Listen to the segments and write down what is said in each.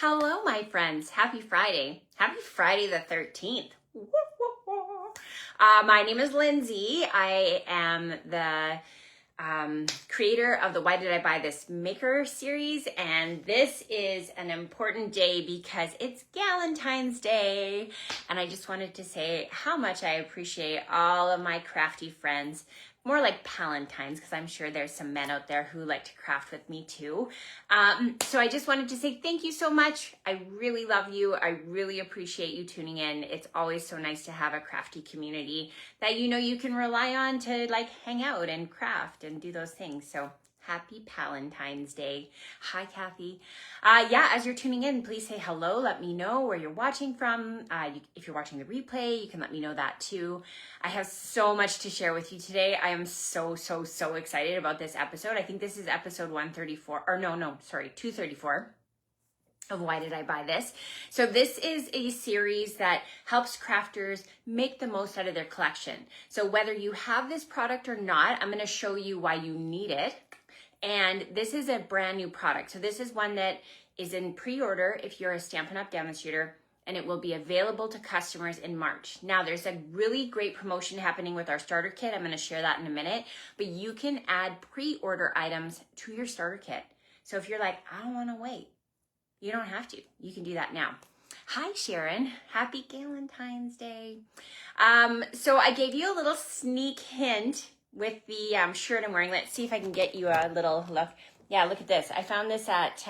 Hello, my friends. Happy Friday. Happy Friday the 13th. My name is Lindsay. I am the creator of the Why Did I Buy This Maker series, and this is an important day because it's Galentine's Day, and I just wanted to say how much I appreciate all of my crafty friends. More like Palentines, because I'm sure there's some men out there who like to craft with me too. So I just wanted to say thank you so much. I really love you. I really appreciate you tuning in. It's always so nice to have a crafty community that you know you can rely on to like hang out and craft and do those things. So happy Palentine's Day. Hi, Kathy. As you're tuning in, please say hello. Let me know where you're watching from. If you're watching the replay, you can let me know that too. I have so much to share with you today. I am so excited about this episode. I think this is episode 234 of Why Did I Buy This? So this is a series that helps crafters make the most out of their collection. So whether you have this product or not, I'm going to show you why you need it. And this is a brand new product. So this is one that is in pre-order if you're a Stampin' Up demonstrator, and it will be available to customers in March. Now, there's a really great promotion happening with our starter kit. I'm going to share that in a minute, but you can add pre-order items to your starter kit. So if you're like, I don't want to wait, you don't have to. You can do that now. Hi, Sharon. Happy Galentine's Day. So I gave you a little sneak hint with the shirt I'm wearing. Let's see if I can get you a little look. Yeah, look at this. I found this at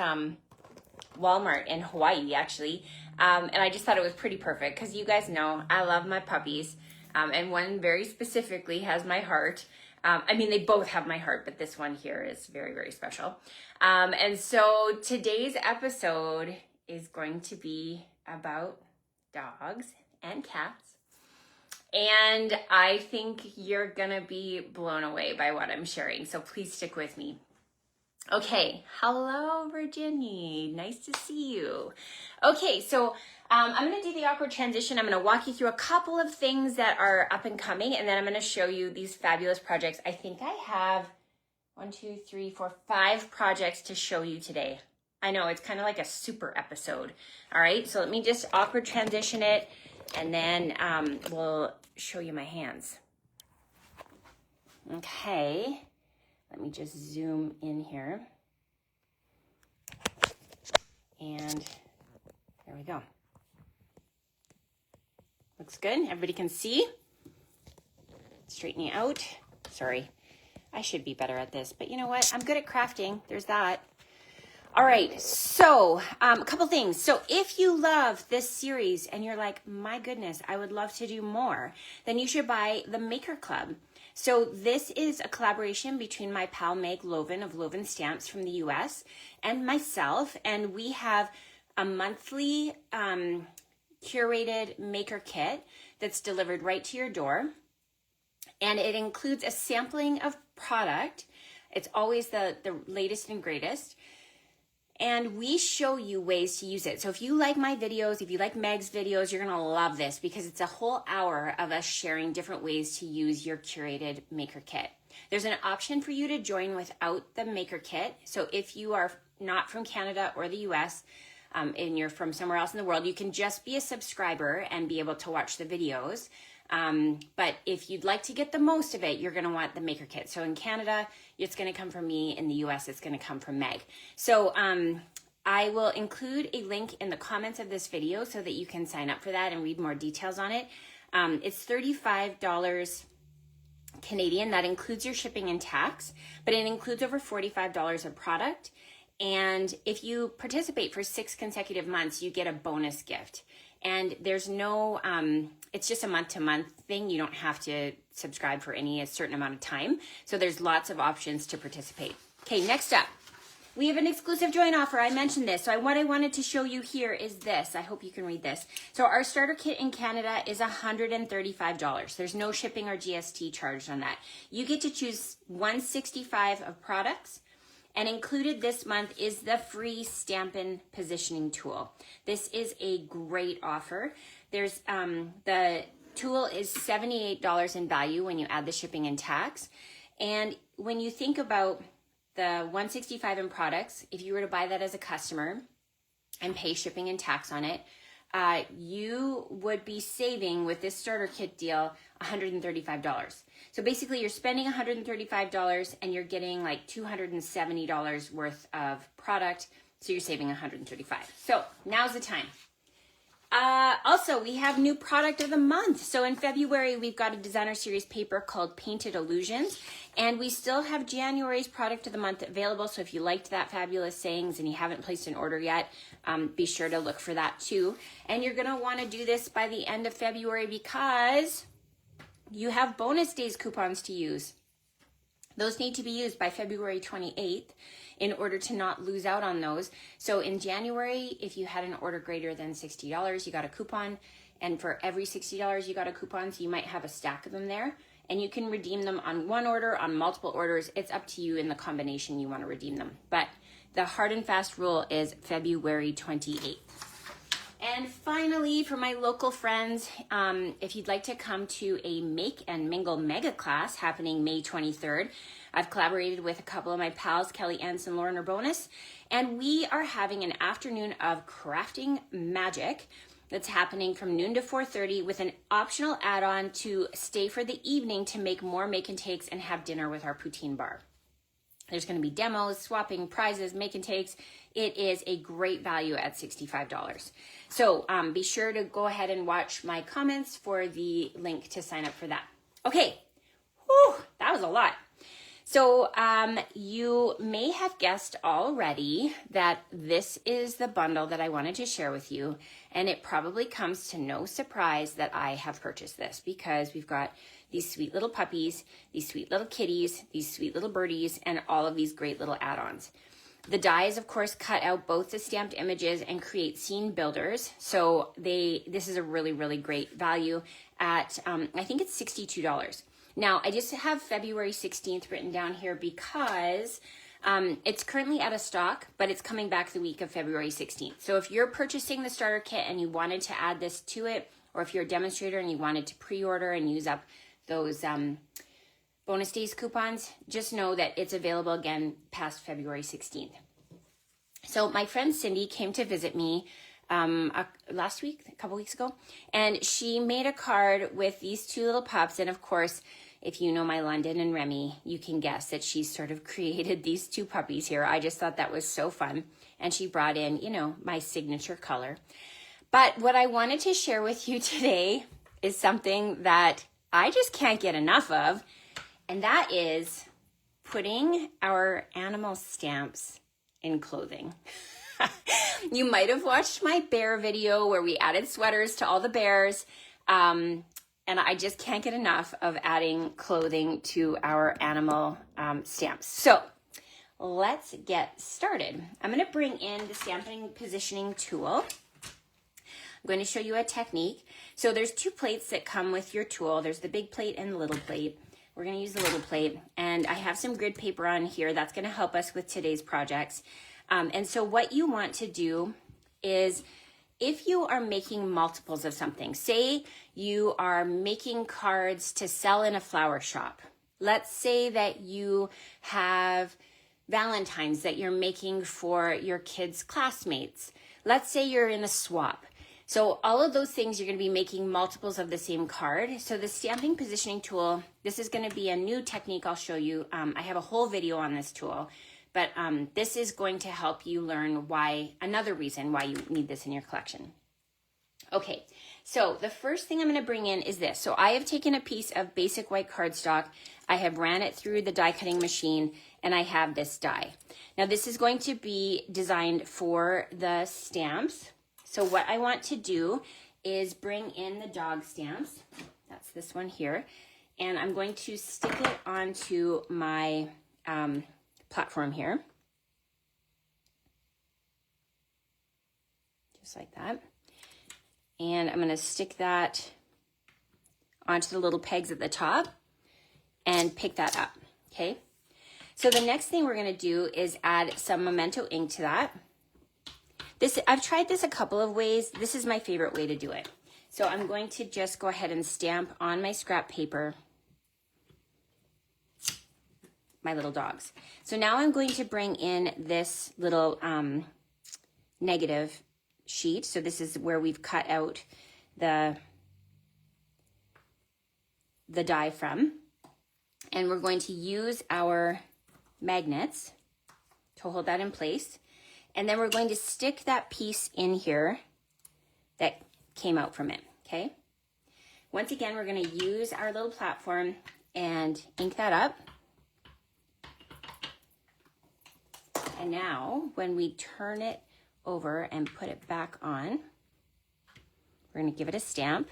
Walmart in Hawaii, actually. And I just thought it was pretty perfect because you guys know I love my puppies. And one very specifically has my heart. They both have my heart, but this one here is very special. And so today's episode is going to be about dogs and cats. And I think you're gonna be blown away by what I'm sharing. So please stick with me. Okay, hello, Virginia. Nice to see you. Okay, so I'm going to do the awkward transition. I'm going to walk you through a couple of things that are up and coming, and then I'm going to show you these fabulous projects. I think I have 5 projects to show you today. I know, it's kind of like a super episode. All right, so let me just awkward transition it, and then we'll show you my hands. Okay. Let me just zoom in here. And there we go. Looks good. Everybody can see. Straightening out. Sorry. I should be better at this, but you know what? I'm good at crafting. There's that. All right. So a couple things. So if you love this series and you're like, my goodness, I would love to do more, then you should buy the Maker Club. So this is a collaboration between my pal Meg Loven of Loven Stamps from the US and myself, and we have a monthly curated maker kit that's delivered right to your door, and it includes a sampling of product. It's always the latest and greatest, and we show you ways to use it. So if you like my videos, if you like Meg's videos, you're gonna love this because it's a whole hour of us sharing different ways to use your curated maker kit. There's an option for you to join without the maker kit. So if you are not from Canada or the US, and you're from somewhere else in the world, you can just be a subscriber and be able to watch the videos. But if you'd like to get the most of it, you're going to want the maker kit. So in Canada, it's going to come from me. In the US, it's going to come from Meg. So I will include a link in the comments of this video so that you can sign up for that and read more details on it. It's $35 Canadian. That includes your shipping and tax, but it includes over $45 of product. And if you participate for 6 consecutive months, you get a bonus gift. And there's no, it's just a month-to-month thing. You don't have to subscribe for a certain amount of time. So there's lots of options to participate. Okay, next up, we have an exclusive join offer. I mentioned this. So what I wanted to show you here is this. I hope you can read this. So our starter kit in Canada is $135. There's no shipping or GST charged on that. You get to choose 165 of products. And included this month is the free Stampin' Positioning Tool. This is a great offer. There's the tool is $78 in value when you add the shipping and tax. And when you think about the 165 in products, if you were to buy that as a customer, and pay shipping and tax on it, you would be saving with this starter kit deal $135. So basically you're spending $135 and you're getting like $270 worth of product. So you're saving $135. So now's the time. Also, we have new product of the month. So in February, we've got a designer series paper called Painted Illusions, and we still have January's product of the month available. So if you liked that fabulous sayings and you haven't placed an order yet, be sure to look for that too. And you're going to want to do this by the end of February because you have bonus days coupons to use. Those need to be used by February 28th in order to not lose out on those. So in January, if you had an order greater than $60, you got a coupon. And for every $60, you got a coupon. So you might have a stack of them there. And you can redeem them on one order, on multiple orders. It's up to you in the combination you want to redeem them. But the hard and fast rule is February 28th. And finally, for my local friends, if you'd like to come to a Make and Mingle mega class happening May 23rd, I've collaborated with a couple of my pals, Kelly Enns and Lauren Urbonis, and we are having an afternoon of crafting magic that's happening from noon to 4:30 with an optional add-on to stay for the evening to make more make and takes and have dinner with our poutine bar. There's going to be demos, swapping, prizes, make and takes. It is a great value at $65. So be sure to go ahead and watch my comments for the link to sign up for that. Okay, whew, that was a lot. So you may have guessed already that this is the bundle that I wanted to share with you. And it probably comes to no surprise that I have purchased this because we've got these sweet little puppies, these sweet little kitties, these sweet little birdies, and all of these great little add-ons. The dies, of course, cut out both the stamped images and create scene builders. So this is a really, really great value at, I think it's $62. Now, I just have February 16th written down here because it's currently out of stock, but it's coming back the week of February 16th. So if you're purchasing the starter kit and you wanted to add this to it, or if you're a demonstrator and you wanted to pre-order and use up those bonus days coupons, just know that it's available again past February 16th. So my friend Cindy came to visit me last week, a couple weeks ago, and she made a card with these two little pups. And of course, if you know my London and Remy, you can guess that she sort of created these two puppies here. I just thought that was so fun. And she brought in, you know, my signature color. But what I wanted to share with you today is something that I just can't get enough of, and that is putting our animal stamps in clothing. You might have watched my bear video where we added sweaters to all the bears, and I just can't get enough of adding clothing to our animal stamps. So let's get started. I'm going to bring in the stamping positioning tool. I'm going to show you a technique. So there's two plates that come with your tool. There's the big plate and the little plate. We're going to use the little plate, and I have some grid paper on here that's going to help us with today's projects. And so what you want to do is, if you are making multiples of something, say you are making cards to sell in a flower shop. Let's say that you have Valentines that you're making for your kids' classmates. Let's say you're in a swap. So all of those things, you're going to be making multiples of the same card. So the stamping positioning tool, this is going to be a new technique I'll show you. I have a whole video on this tool, but this is going to help you learn another reason why you need this in your collection. Okay, so the first thing I'm going to bring in is this. So I have taken a piece of basic white cardstock. I have ran it through the die cutting machine, and I have this die. Now this is going to be designed for the stamps. So what I want to do is bring in the dog stamps. That's this one here. And I'm going to stick it onto my platform here. Just like that. And I'm going to stick that onto the little pegs at the top and pick that up, okay? So the next thing we're going to do is add some Memento ink to that. I've tried this a couple of ways. This is my favorite way to do it. So I'm going to just go ahead and stamp on my scrap paper my little dogs. So now I'm going to bring in this little negative sheet. So this is where we've cut out the die from. And we're going to use our magnets to hold that in place. And then we're going to stick that piece in here that came out from it, okay? Once again, we're gonna use our little platform and ink that up. And now, when we turn it over and put it back on, we're gonna give it a stamp.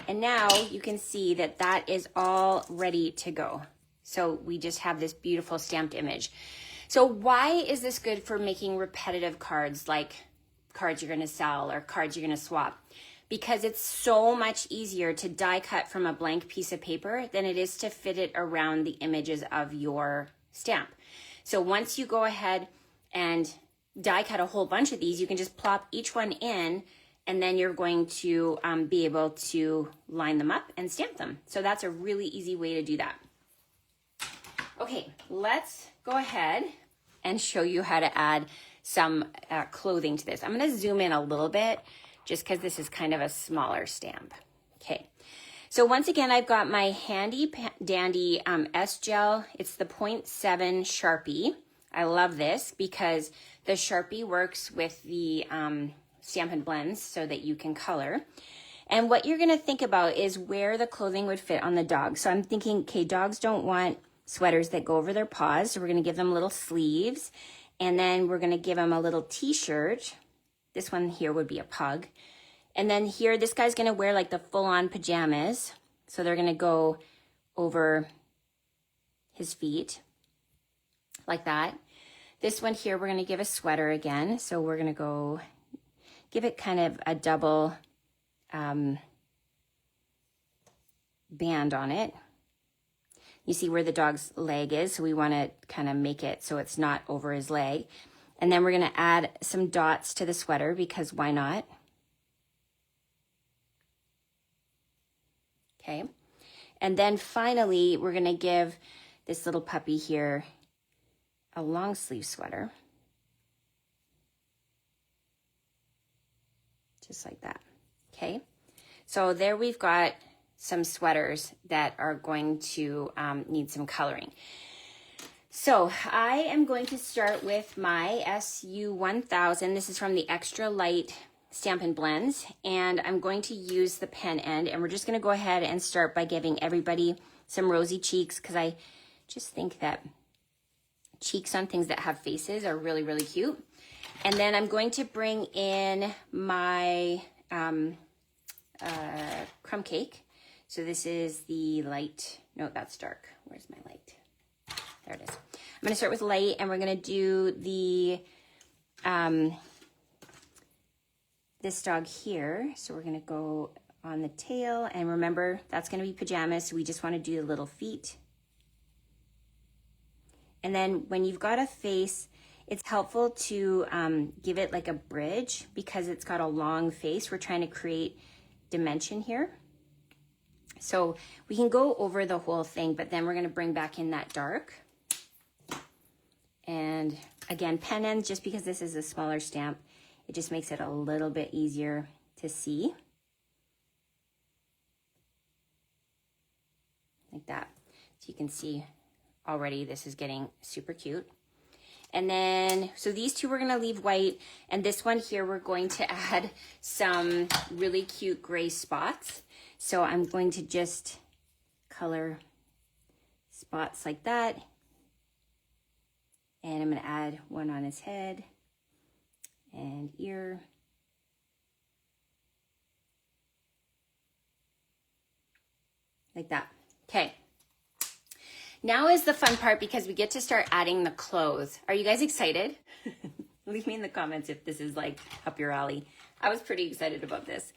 And now you can see that that is all ready to go. So we just have this beautiful stamped image. So why is this good for making repetitive cards, like cards you're gonna sell or cards you're gonna swap? Because it's so much easier to die cut from a blank piece of paper than it is to fit it around the images of your stamp. So once you go ahead and die cut a whole bunch of these, you can just plop each one in, and then you're going to be able to line them up and stamp them. So that's a really easy way to do that. Okay, let's go ahead and show you how to add some clothing to this. I'm gonna zoom in a little bit just because this is kind of a smaller stamp. Okay, so once again, I've got my handy dandy S-Gel. It's the 0.7 Sharpie. I love this because the Sharpie works with the Stampin' Blends so that you can color. And what you're gonna think about is where the clothing would fit on the dog. So I'm thinking, okay, dogs don't want sweaters that go over their paws, so we're gonna give them little sleeves, and then we're gonna give them a little t-shirt. This one here would be a pug. And then here, this guy's gonna wear like the full-on pajamas, so they're gonna go over his feet, like that. This one here, we're gonna give a sweater again, so we're gonna go give it kind of a double band on it. You see where the dog's leg is, so we want to kind of make it so it's not over his leg. And then we're going to add some dots to the sweater because why not? Okay. And then finally, we're going to give this little puppy here a long sleeve sweater. Just like that. Okay. So there we've got some sweaters that are going to need some coloring. So I am going to start with my SU1000. This is from the Extra Light Stampin' Blends, and I'm going to use the pen end, and we're just going to go ahead and start by giving everybody some rosy cheeks because I just think that cheeks on things that have faces are really, really cute. And then I'm going to bring in my crumb cake. So this is the light, no, that's dark. Where's my light? There it is. I'm gonna start with light, and we're gonna do the, this dog here. So we're gonna go on the tail, and remember, that's gonna be pajamas, so we just wanna do the little feet. And then when you've got a face, it's helpful to give it like a bridge because it's got a long face. We're trying to create dimension here. So we can go over the whole thing, but then we're gonna bring back in that dark. And again, pen ends, just because this is a smaller stamp, it just makes it a little bit easier to see. Like that. So you can see already this is getting super cute. And then, so these two we're gonna leave white, and this one here we're going to add some really cute gray spots. So I'm going to just color spots like that. And I'm gonna add one on his head and ear. Like that. Okay. Now is the fun part because we get to start adding the clothes. Are you guys excited? Leave me in the comments if this is like up your alley. I was pretty excited about this.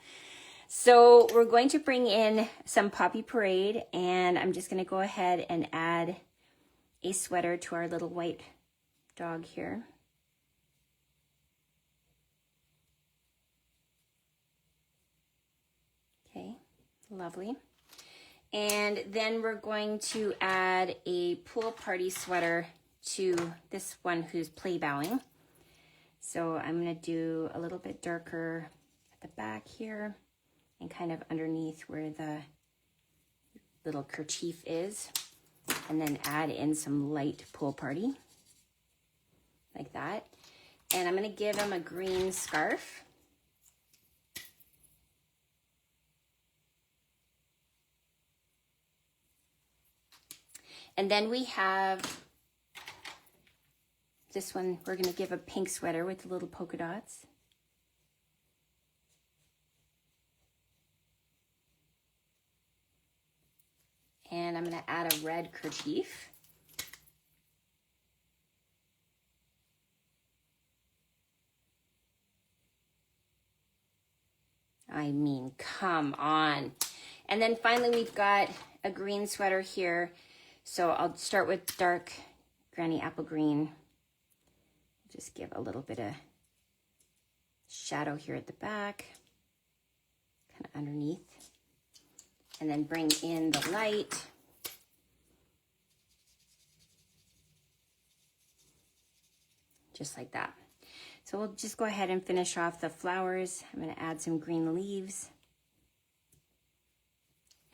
So we're going to bring in some Poppy Parade, and I'm just gonna go ahead and add a sweater to our little white dog here. Okay, lovely. And then we're going to add a pool party sweater to this one who's play bowing. So I'm gonna do a little bit darker at the back here and kind of underneath where the little kerchief is, and then add in some light pool party, like that. And I'm gonna give him a green scarf. And then we have this one, we're gonna give a pink sweater with the little polka dots. And I'm gonna add a red kerchief. I mean, come on. And then finally we've got a green sweater here. So I'll start with dark Granny Apple Green. Just give a little bit of shadow here at the back, kind of underneath. And then bring in the light. Just like that. So we'll just go ahead and finish off the flowers. I'm going to add some green leaves.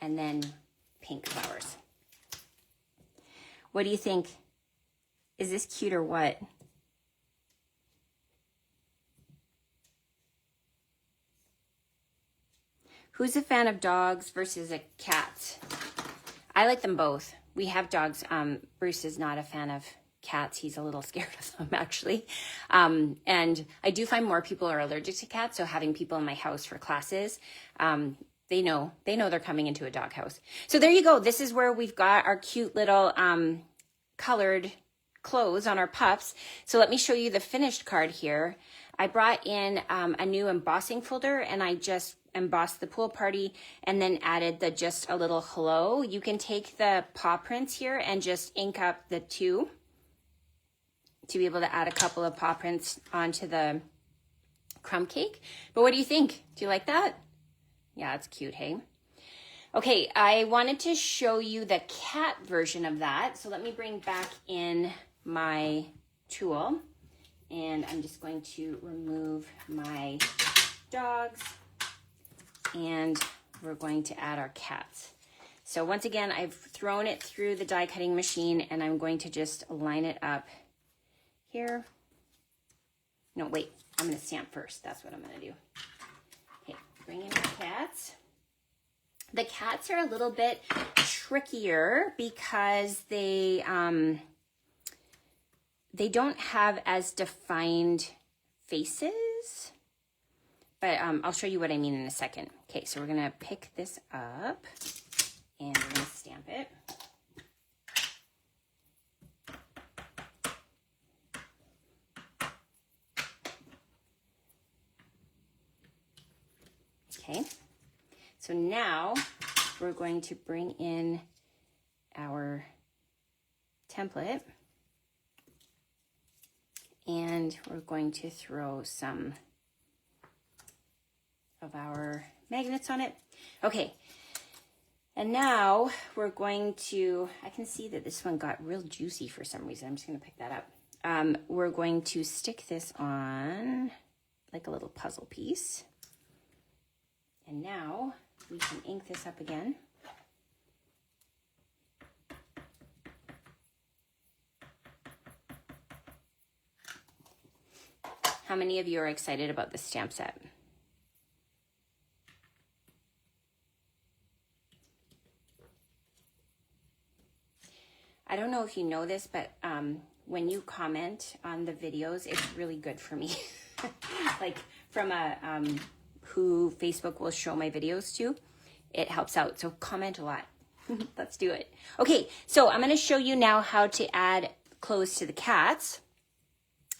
And then pink flowers. What do you think? Is this cute or what? Who's a fan of dogs versus a cat? I like them both. We have dogs. Bruce is not a fan of cats. He's a little scared of them, actually. And I do find more people are allergic to cats, so having people in my house for classes, they know they're coming into a dog house. So there you go. This is where we've got our cute little colored clothes on our pups. So let me show you the finished card here. I brought in a new embossing folder, and I just embossed the pool party and then added the just a little hello. You can take the paw prints here and just ink up the two to be able to add a couple of paw prints onto the crumb cake. But what do you think? Do you like that? Yeah, it's cute, hey? Okay, I wanted to show you the cat version of that. So let me bring back in my tool, and I'm just going to remove my dogs, and we're going to add our cats. So once again, I've thrown it through the die cutting machine, and I'm going to just line it up here. No, wait, I'm gonna stamp first. That's what I'm gonna do. Okay, bring in the cats. The cats are a little bit trickier because they don't have as defined faces, but I'll show you what I mean in a second. Okay, so we're gonna pick this up and we're gonna stamp it. Okay, so now we're going to bring in our template, and we're going to throw some of our magnets on it. Okay, and now we're going to, I can see that this one got real juicy for some reason. I'm just gonna pick that up. We're going to stick this on like a little puzzle piece. And now we can ink this up again. How many of you are excited about this stamp set? I don't know if you know this, but when you comment on the videos, it's really good for me. Like from a who Facebook will show my videos to, it helps out. So comment a lot. Let's do it. Okay, so I'm going to show you now how to add clothes to the cats.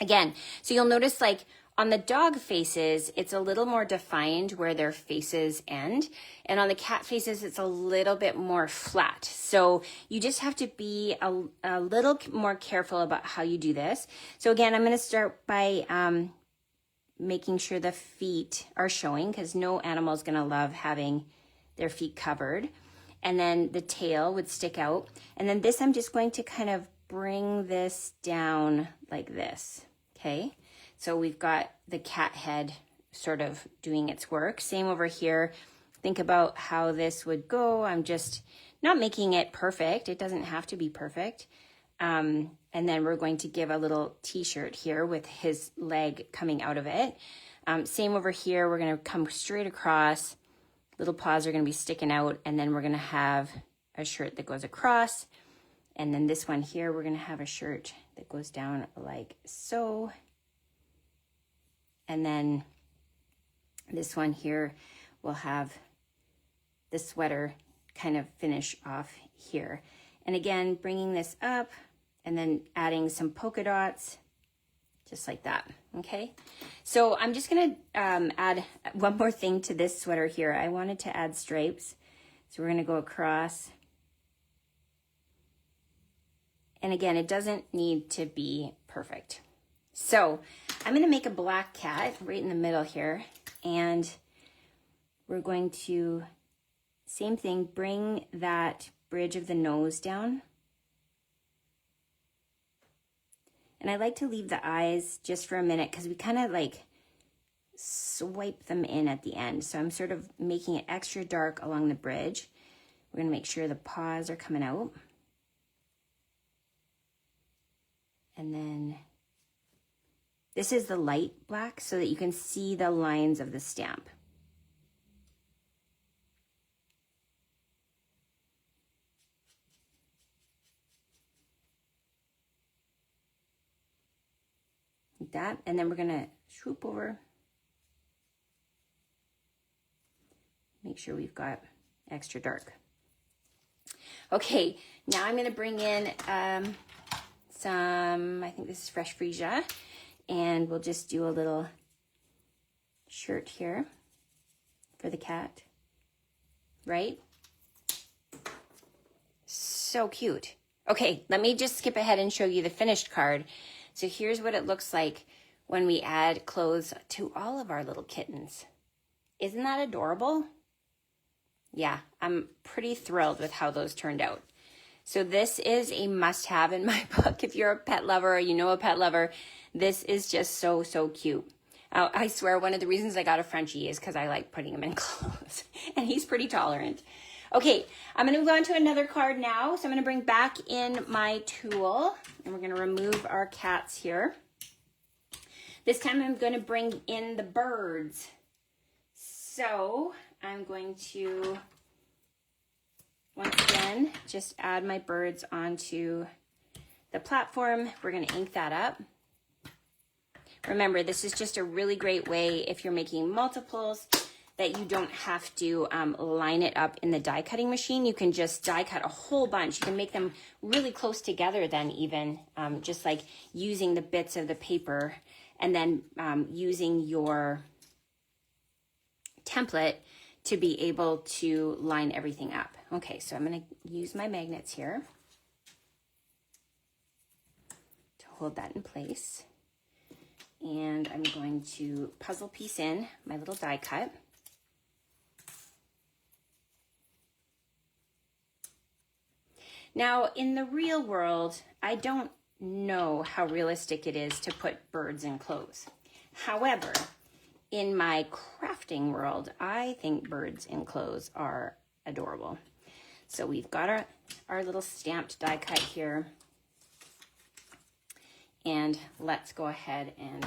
Again, so you'll notice like on the dog faces, it's a little more defined where their faces end. And on the cat faces, it's a little bit more flat. So you just have to be a little more careful about how you do this. So again, I'm going to start by making sure the feet are showing, because no animal is going to love having their feet covered. And then the tail would stick out. And then this, I'm just going to kind of bring this down like this. Okay, So we've got the cat head sort of doing its work. Same over here. Think about how this would go. I'm just not making it perfect. It doesn't have to be perfect. And then we're going to give a little t-shirt here with his leg coming out of it. Same over here. We're going to come straight across. Little paws are going to be sticking out, and then we're going to have a shirt that goes across. And then this one here, we're going to have a shirt that goes down like so. And then this one here will have the sweater kind of finish off here. And again, bringing this up and then adding some polka dots, just like that, okay? So I'm just gonna add one more thing to this sweater here. I wanted to add stripes. So we're gonna go across. And again, it doesn't need to be perfect. So I'm gonna make a black cat right in the middle here. And we're going to, same thing, bring that bridge of the nose down. And I like to leave the eyes just for a minute because we kind of like swipe them in at the end. So I'm sort of making it extra dark along the bridge. We're gonna make sure the paws are coming out. And then this is the light black so that you can see the lines of the stamp. Like that, and then we're gonna swoop over. Make sure we've got extra dark. Okay, now I'm gonna bring in some, I think this is fresh freesia, and we'll just do a little shirt here for the cat, right? So cute. Okay, let me just skip ahead and show you the finished card. So here's what it looks like when we add clothes to all of our little kittens. Isn't that adorable? Yeah, I'm pretty thrilled with how those turned out. So this is a must-have in my book. If you're a pet lover or you know a pet lover, this is just so, so cute. I swear one of the reasons I got a Frenchie is because I like putting him in clothes, and he's pretty tolerant. Okay, I'm going to move on to another card now. So I'm going to bring back in my tool, and we're going to remove our cats here. This time I'm going to bring in the birds. So I'm going to, once again, just add my birds onto the platform. We're going to ink that up. Remember, this is just a really great way if you're making multiples that you don't have to line it up in the die cutting machine. You can just die cut a whole bunch. You can make them really close together then even, just like using the bits of the paper and then using your template to be able to line everything up. Okay, so I'm gonna use my magnets here to hold that in place. And I'm going to puzzle piece in my little die cut. Now, in the real world, I don't know how realistic it is to put birds in clothes. However, in my crafting world, I think birds in clothes are adorable. So we've got our little stamped die cut here. And let's go ahead and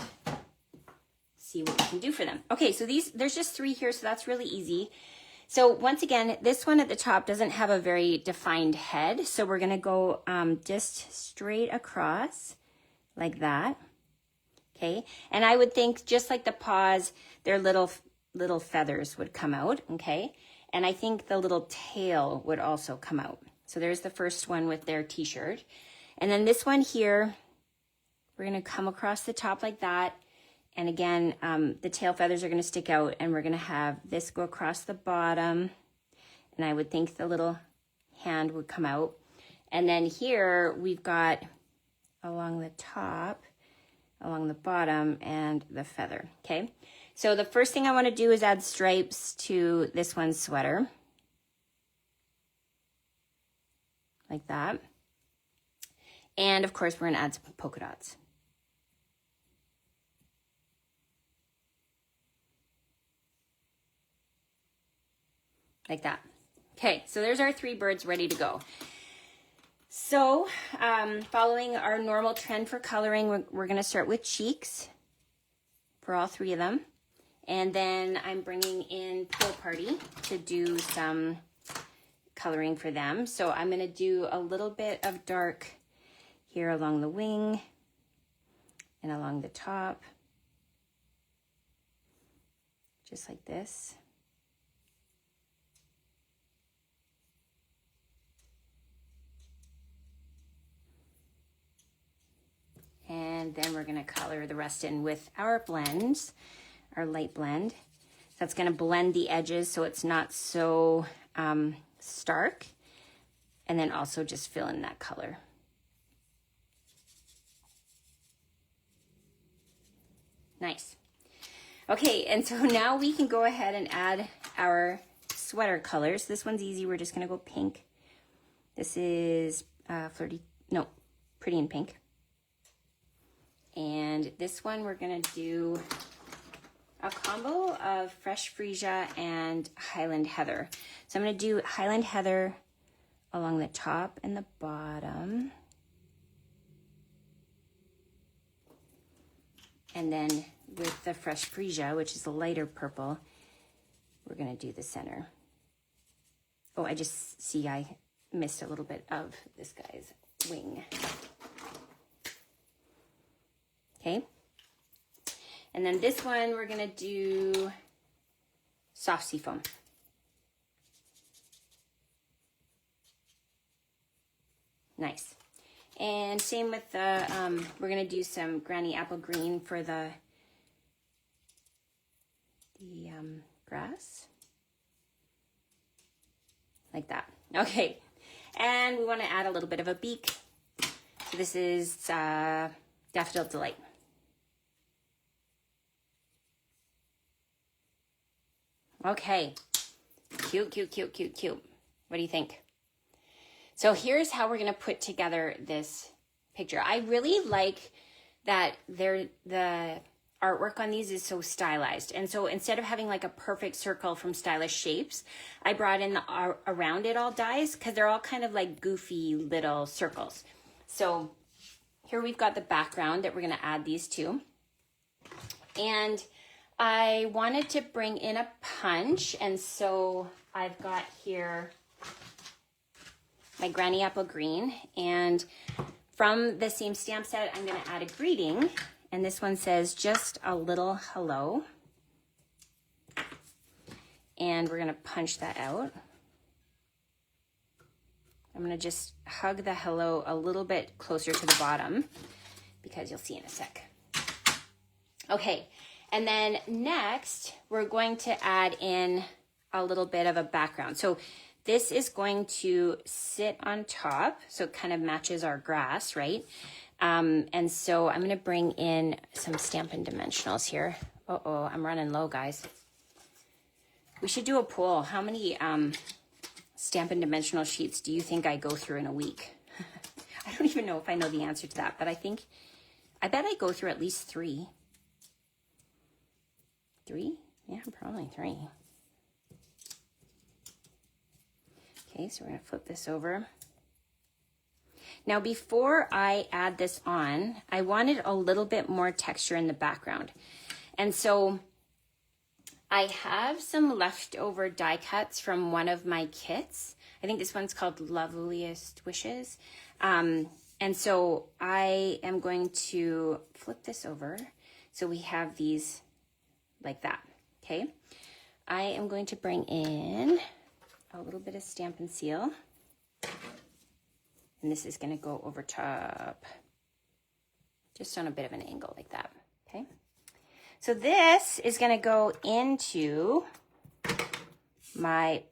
see what we can do for them. Okay, so there's just 3 here, so that's really easy. So once again, this one at the top doesn't have a very defined head, so we're gonna go just straight across like that, okay? And I would think just like the paws, their little feathers would come out, okay? And I think the little tail would also come out. So there's the first one with their t-shirt. And then this one here, we're gonna come across the top like that. And again, the tail feathers are gonna stick out, and we're gonna have this go across the bottom. And I would think the little hand would come out. And then here we've got along the top, along the bottom, and the feather, okay? So the first thing I wanna do is add stripes to this one's sweater. Like that. And of course, we're gonna add some polka dots. like that. Okay, so there's our 3 birds ready to go. So following our normal trend for coloring, we're gonna start with cheeks for all 3 of them. And then I'm bringing in Pool Party to do some coloring for them. So I'm gonna do a little bit of dark here along the wing and along the top, just like this. And then we're gonna color the rest in with our blends, our light blend. That's gonna blend the edges so it's not so stark. And then also just fill in that color. Nice. Okay, and so now we can go ahead and add our sweater colors. This one's easy, we're just gonna go pink. This is Pretty in Pink. And this one we're gonna do a combo of Fresh Freesia and Highland Heather. So I'm gonna do Highland Heather along the top and the bottom. And then with the Fresh Freesia, which is a lighter purple, we're gonna do the center. Oh, I just see I missed a little bit of this guy's wing. Okay. And then this one, we're gonna do soft seafoam. Nice. And same with the, we're gonna do some Granny Apple Green for the grass. Like that. Okay. And we wanna add a little bit of a beak. So this is Daffodil Delight. Okay, cute, cute, cute, cute, cute. What do you think? So here's how we're gonna put together this picture. I really like that the artwork on these is so stylized. And so instead of having like a perfect circle from Stylish Shapes, I brought in the around it all dies because they're all kind of like goofy little circles. So here we've got the background that we're gonna add these to. And I wanted to bring in a punch, and so I've got here my Granny Apple Green, and from the same stamp set, I'm gonna add a greeting, and this one says, just a little hello, and we're gonna punch that out. I'm gonna just hug the hello a little bit closer to the bottom, because you'll see in a sec. Okay. And then next, we're going to add in a little bit of a background. So this is going to sit on top, so it kind of matches our grass, right? And so I'm gonna bring in some Stampin' Dimensionals here. Uh-oh, I'm running low, guys. We should do a poll. How many Stampin' Dimensional sheets do you think I go through in a week? I don't even know if I know the answer to that, but I bet I go through at least 3. 3? Yeah, probably 3. Okay, so we're gonna flip this over. Now, before I add this on, I wanted a little bit more texture in the background. And so I have some leftover die cuts from one of my kits. I think this one's called Loveliest Wishes. And so I am going to flip this over. So we have these like that, okay? I am going to bring in a little bit of Stampin' Seal. And this is gonna go over top, just on a bit of an angle like that, okay? So this is gonna go into my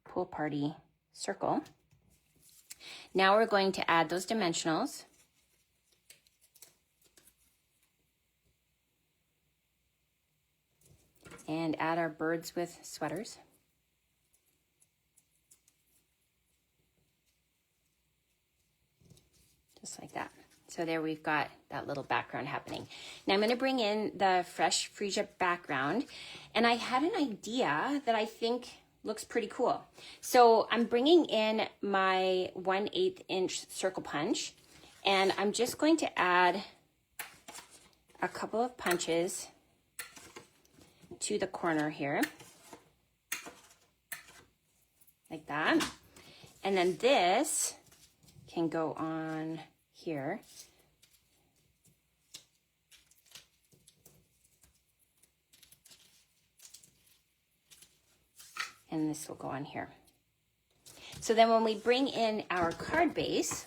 Pool Party circle. Now we're going to add those dimensionals. And add our birds with sweaters. Just like that. So there we've got that little background happening. Now I'm going to bring in the Fresh Freesia background. And I had an idea that I think looks pretty cool. So I'm bringing in my 1/8 inch circle punch, and I'm just going to add a couple of punches to the corner here, like that. And then this can go on here. And this will go on here. So then when we bring in our card base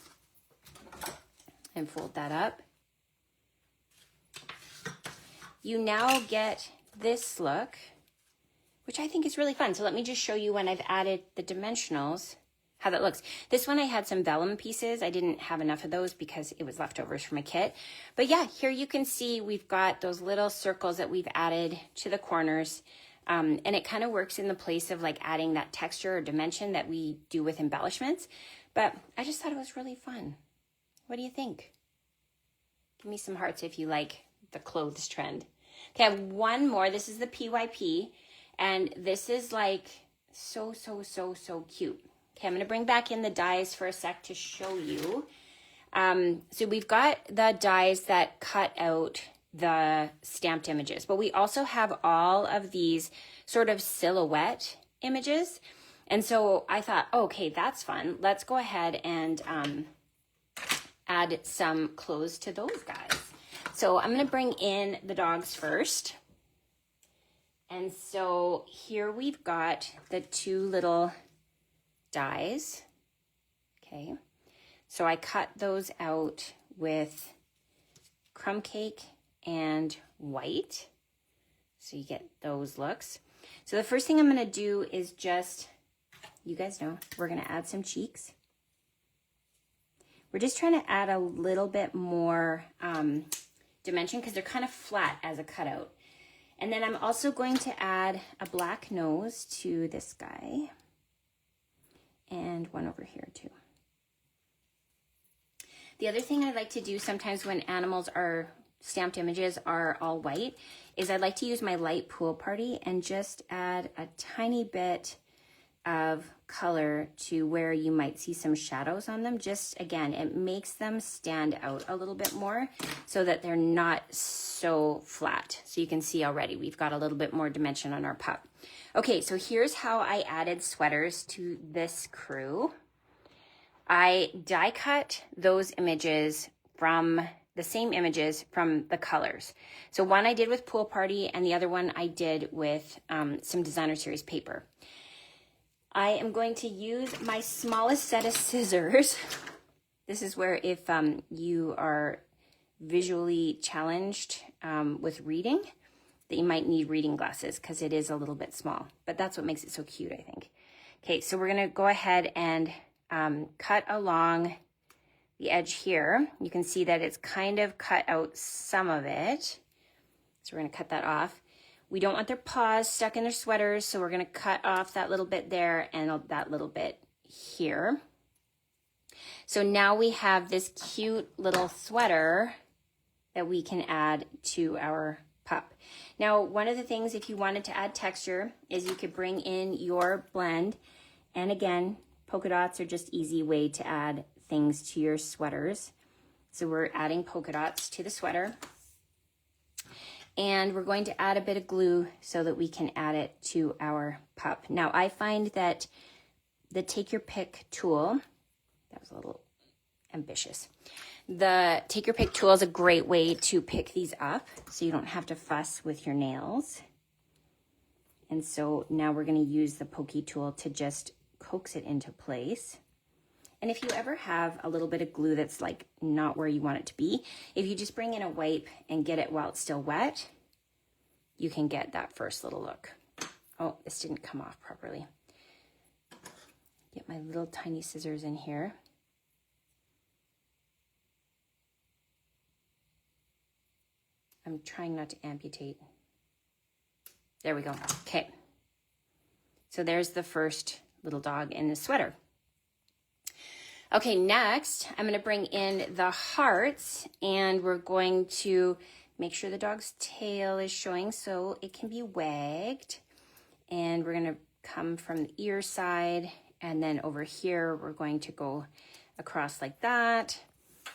and fold that up, you now get this look, which I think is really fun. So let me just show you when I've added the dimensionals, how that looks. This one I had some vellum pieces. I didn't have enough of those because it was leftovers from a kit. But yeah, here you can see we've got those little circles that we've added to the corners. And it kind of works in the place of like adding that texture or dimension that we do with embellishments. But I just thought it was really fun. What do you think? Give me some hearts if you like the clothes trend. Okay, I have one more. This is the PYP. And this is like so cute. Okay, I'm going to bring back in the dies for a sec to show you. So we've got the dies that cut out the stamped images, but we also have all of these sort of silhouette images. And so I thought, okay, that's fun. Let's go ahead and add some clothes to those guys. So I'm going to bring in the dogs first. And so here we've got the two little dies. Okay. So I cut those out with crumb cake and white. So you get those looks. So the first thing I'm going to do is just, you guys know, we're going to add some cheeks. We're just trying to add a little bit more dimension because they're kind of flat as a cutout. And then I'm also going to add a black nose to this guy and one over here too. The other thing I like to do sometimes when animals are stamped images are all white is I'd like to use my light pool party and just add a tiny bit of color to where you might see some shadows on them. Just again, it makes them stand out a little bit more so that they're not so flat. So you can see already we've got a little bit more dimension on our pup. Okay, so here's how I added sweaters to this crew. I die cut those images from the same images from the colors. So one I did with Pool Party and the other one I did with some Designer Series paper. I am going to use my smallest set of scissors. This is where if you are visually challenged with reading, that you might need reading glasses because it is a little bit small, but that's what makes it so cute, I think. Okay, so we're gonna go ahead and cut along the edge here. You can see that it's kind of cut out some of it. So we're gonna cut that off. We don't want their paws stuck in their sweaters, so we're gonna cut off that little bit there and that little bit here. So now we have this cute little sweater that we can add to our pup. Now, one of the things, if you wanted to add texture, is you could bring in your blend. And again, polka dots are just easy way to add things to your sweaters. So we're adding polka dots to the sweater. And we're going to add a bit of glue so that we can add it to our pup. Now, I find that the Take Your Pick tool, that was a little ambitious. The Take Your Pick tool is a great way to pick these up so you don't have to fuss with your nails. And so now we're going to use the pokey tool to just coax it into place. And if you ever have a little bit of glue that's like not where you want it to be, if you just bring in a wipe and get it while it's still wet, you can get that first little look. Oh, this didn't come off properly. Get my little tiny scissors in here. I'm trying not to amputate. There we go. Okay. So there's the first little dog in the sweater. Okay, next, I'm going to bring in the hearts, and we're going to make sure the dog's tail is showing so it can be wagged. And we're going to come from the ear side, and then over here, we're going to go across like that.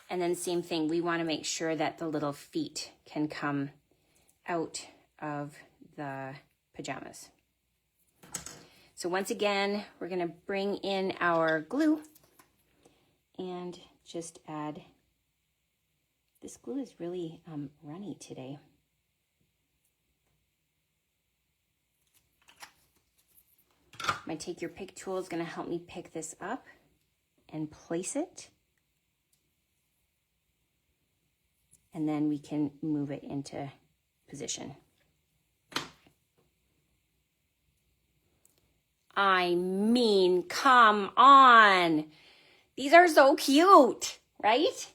And then same thing, we want to make sure that the little feet can come out of the pajamas. So once again, we're going to bring in our glue and just add, this glue is really runny today. My Take Your Pick tool is going to help me pick this up and place it. And then we can move it into position. I mean, come on. These are so cute, right?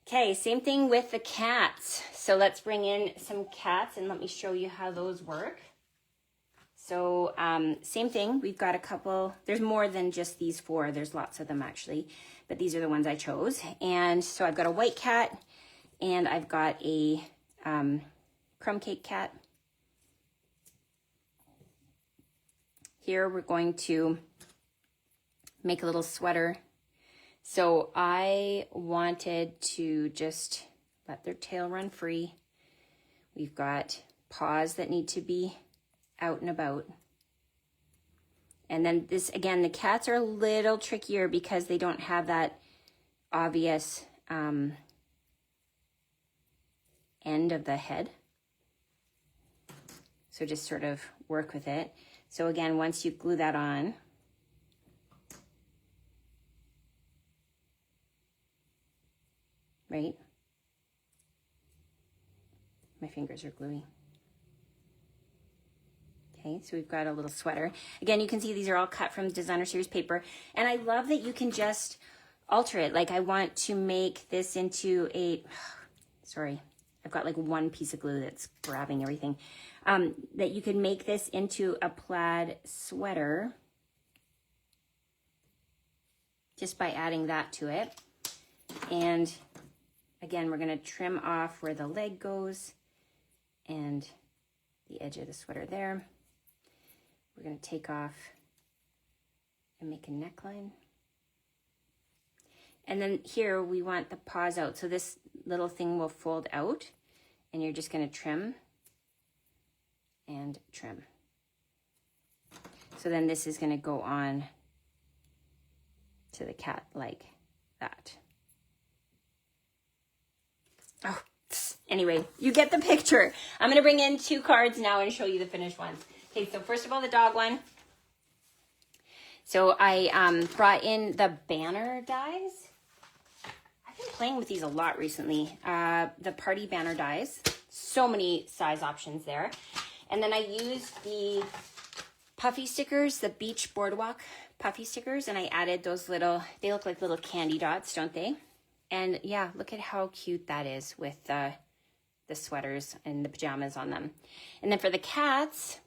Okay, same thing with the cats. So let's bring in some cats and let me show you how those work. So same thing, we've got a couple, there's more than just these 4, there's lots of them actually, but these are the ones I chose. And so I've got a white cat and I've got a crumb cake cat. Here we're going to make a little sweater. So I wanted to just let their tail run free. We've got paws that need to be out and about. And then this, again, the cats are a little trickier because they don't have that obvious end of the head. So just sort of work with it. So again, once you glue that on, right? My fingers are gluey. Okay, so we've got a little sweater. Again, you can see these are all cut from Designer Series paper. And I love that you can just alter it. Like I want to make this into a, sorry, I've got like one piece of glue that's grabbing everything. That you can make this into a plaid sweater just by adding that to it. And again, we're gonna trim off where the leg goes and the edge of the sweater there. We're going to take off and make a neckline. And then here we want the paws out. So this little thing will fold out and you're just going to trim and trim. So then this is going to go on to the cat like that. Oh, anyway, you get the picture. I'm going to bring in 2 cards now and show you the finished ones. Okay, so first of all, the dog one. So I brought in the banner dies. I've been playing with these a lot recently. The party banner dies. So many size options there. And then I used the puffy stickers, the Beach Boardwalk puffy stickers, and I added those little, they look like little candy dots, don't they? And yeah, look at how cute that is with the sweaters and the pajamas on them. And then for the cats,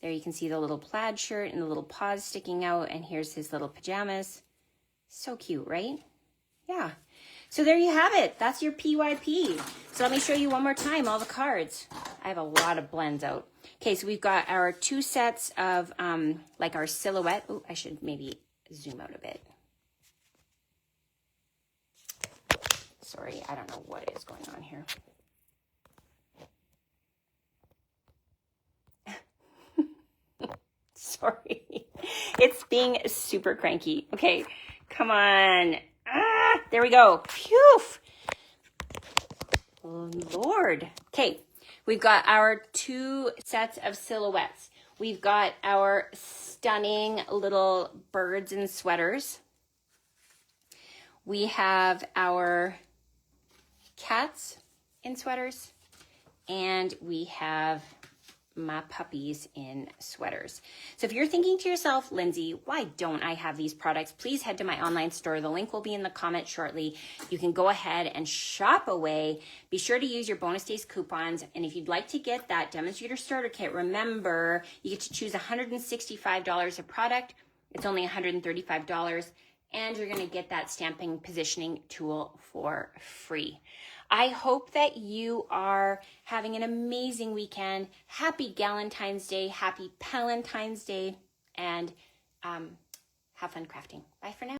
there you can see the little plaid shirt and the little paws sticking out, and here's his little pajamas. So cute, right? Yeah. So there you have it. That's your PYP. So let me show you one more time all the cards. I have a lot of blends out. Okay, so we've got our 2 sets of like our silhouette. Oh, I should maybe zoom out a bit. Sorry, I don't know what is going on here. Sorry, it's being super cranky. Okay, come on. Ah, there we go. Phew. Oh, Lord. Okay, we've got our 2 sets of silhouettes. We've got our stunning little birds and sweaters. We have our cats in sweaters, and we have my puppies in sweaters. So if you're thinking to yourself, Lindsay, why don't I have these products? Please head to my online store. The link will be in the comment shortly. You can go ahead and shop away. Be sure to use your bonus days coupons. And if you'd like to get that demonstrator starter kit, remember you get to choose $165 of product. It's only $135. And you're going to get that stamping positioning tool for free. I hope that you are having an amazing weekend. Happy Galentine's Day, happy Palentine's Day, and have fun crafting. Bye for now.